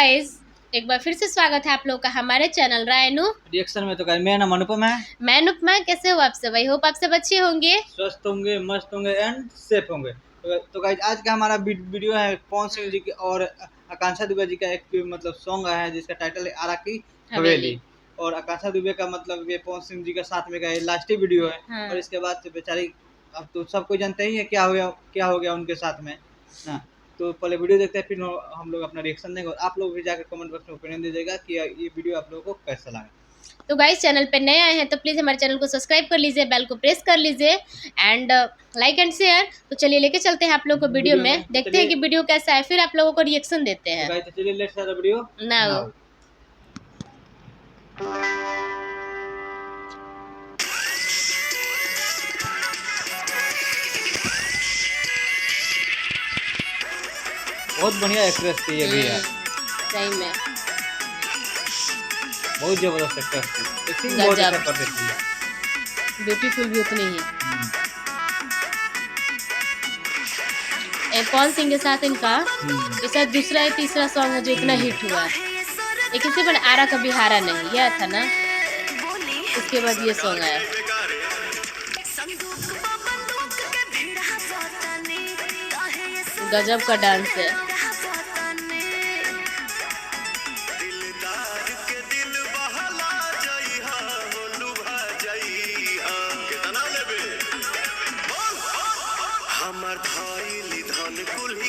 Guys, एक बार फिर से स्वागत है आप लोग का हमारे चैनल रायनू रिएक्शन में। तो गाइस मेरा नाम अनुपम है। मैं अनुपमा। कैसे हो आप सब? आई होप आप सब अच्छे होंगे, स्वस्थ होंगे, मस्त होंगे एंड सेफ होंगे। तो गाइस आज का हमारा वीडियो है पवन सिंह जी की और आकांक्षा दुबे जी का एक मतलब सॉन्ग आया है जिसका टाइटल है आरा की हवेली। और आकांक्षा दुबे का मतलब ये पवन सिंह जी के साथ में का लास्ट ही वीडियो है। हाँ। और इसके बाद बेचारी अब तो सबको जानते ही है क्या हो गया उनके साथ में ना। तो पहले वीडियो देखते हैं, फिर हम लोग अपना रिएक्शन देंगे और आप लोग भी जाकर कमेंट बॉक्स में ओपिनियन दीजिएगा कि ये वीडियो आप लोगों को कैसा लगा। तो गाइस, चैनल पे नए आए हैं तो प्लीज हमारे चैनल को सब्सक्राइब कर लीजिए, बेल को प्रेस कर लीजिए एंड लाइक एंड शेयर। तो चलिए लेके चलते हैं आप लोग को वीडियो में, देखते हैं कि वीडियो कैसा है, फिर आप लोगों को रिएक्शन देते हैं। तो चलिए let's start the video now. बहुत बढ़िया एक्ट्रेस थी ये भी यार, सही में बहुत जबरदस्त एक्ट्रेस थी। एक्टिंग बहुत अच्छा करती थी, ब्यूटीफुल भी उतनी ही। पवन सिंह के साथ इनका ये शायद दूसरा या तीसरा सॉन्ग है जो इतना हिट हुआ है। एक इससे बड़ा आरा कभी हारा नहीं, यह था ना। उसके बाद ये सॉन्ग आया। गजब का डांस है।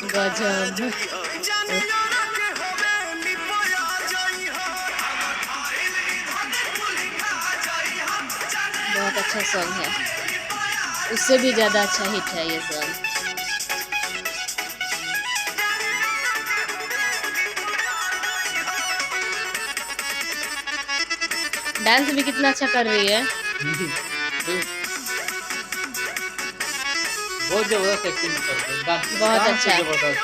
गजब बहुत अच्छा सॉन्ग है, उससे भी ज्यादा अच्छा हिट है ये सॉन्ग। डांस भी कितना अच्छा कर रही है। बहुत जबरदस्त एक्टिंग करती है, बहुत अच्छा जबरदस्त।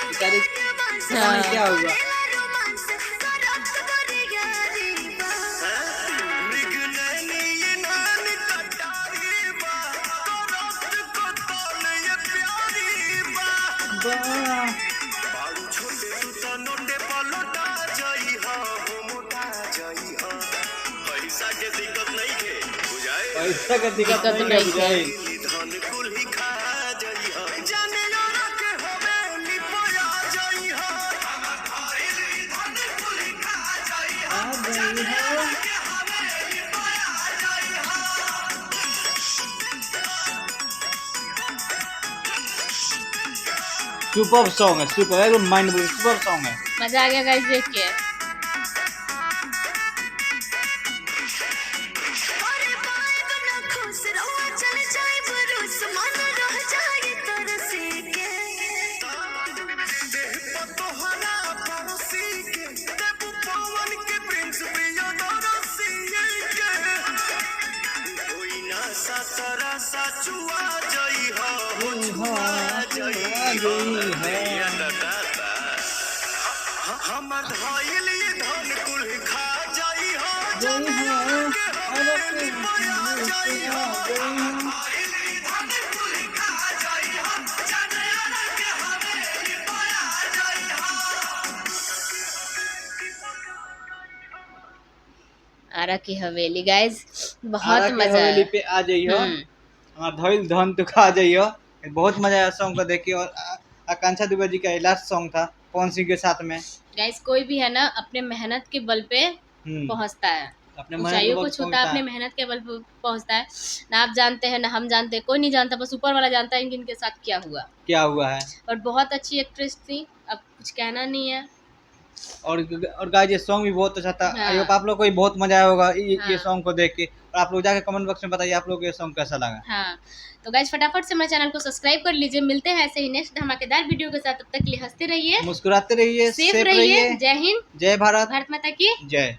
हाँ। क्या हुआ पैसा के दिक्कत नहीं बुझाई। सुपर सॉन्ग है, सुपर एकदम माइंड ब्लोइंग सुपर सॉन्ग है। मजा आ गया गाइस देख के। आरा की हवेली गाइस, बहुत मजा आया। हवेली पे आ जाइयो, हमार धइल धन तो खा जाइयो। बहुत मजा आया सॉन्ग को देख के। और आकांक्षा दुबे जी का लास्ट सॉन्ग था पवन सिंह के साथ में। गाइस, कोई भी है ना अपने मेहनत के बल पे पहुंचता है, अपने ऊंचाइयों को छूता है, अपने मेहनत के बल पे पहुंचता है। ना आप जानते हैं ना हम जानते हैं, कोई नहीं जानता, बस ऊपर वाला जानता है इनके साथ क्या हुआ है। और बहुत अच्छी एक्ट्रेस थी, अब कुछ कहना नहीं है। और गाइस ये सॉन्ग भी बहुत अच्छा था। आई होप आप लोग को बहुत मजा आया होगा ये सॉन्ग को देख के। और आप लोग जाके कमेंट बॉक्स में बताइए आप लोग को ये सॉन्ग कैसा लगा। हाँ, तो गाइस फटाफट से हमारे चैनल को सब्सक्राइब कर लीजिए। मिलते हैं ऐसे ही नेक्स्ट धमाकेदार वीडियो के साथ। तब तक के लिए हंसते रहिए, मुस्कुराते रहिए, सेफ रहिए। जय हिंद, जय भारत, भारत माता की जय।